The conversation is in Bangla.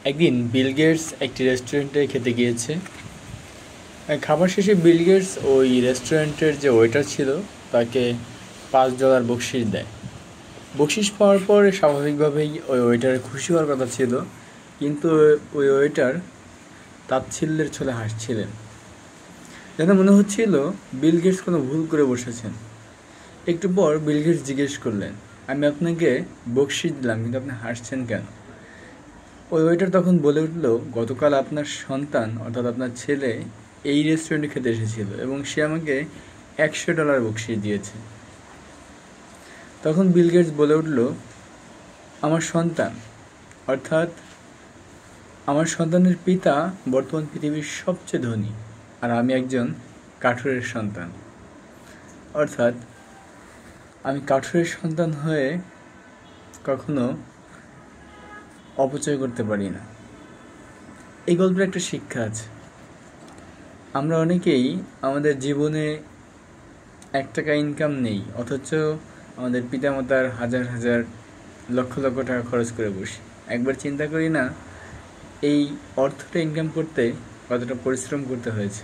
একদিন বিল গেটস একটি রেস্টুরেন্টে খেতে গিয়েছে। খাবার শেষে বিল গেটস ওই রেস্টুরেন্টের যে ওয়েটার ছিল তাকে $5 বকশিশ দেয়। বকশিশ পাওয়ার পর স্বাভাবিকভাবেই ওই ওয়েটারের খুশি হওয়ার কথা ছিল, কিন্তু ওই ওয়েটার তাচ্ছিল্যের ছলে হাসছিলেন। যেন মনে হচ্ছিল বিল গেটস কোনো ভুল করে বসেছেন। একটু পর বিল গেটস জিজ্ঞেস করলেন, আমি আপনাকে বকশিশ দিলাম, কিন্তু আপনি হাসছেন কেন? ওই ওয়েটার তখন বলে উঠল, গতকাল আপনার সন্তান অর্থাৎ আপনার ছেলে এই রেস্টুরেন্টে খেতে এসেছিল এবং সে আমাকে $100 বকশিশ দিয়েছে। তখন বিল গেটস বলে উঠল, আমার সন্তান অর্থাৎ আমার সন্তানের পিতা বর্তমান পৃথিবীর সবচেয়ে ধনী, আর আমি একজন কাঠুরের সন্তান। অর্থাৎ আমি কাঠুরের সন্তান হয়ে কখনো অপচয় করতে পারি না। এই গল্পের একটা শিক্ষা আছে। আমরা অনেকেই আমাদের জীবনে $1 ইনকাম নেই, অথচ আমাদের পিতামাতার হাজার হাজার লক্ষ লক্ষ টাকা খরচ করে বসি। একবার চিন্তা করি না এই অর্থটা ইনকাম করতে কতটা পরিশ্রম করতে হয়েছে।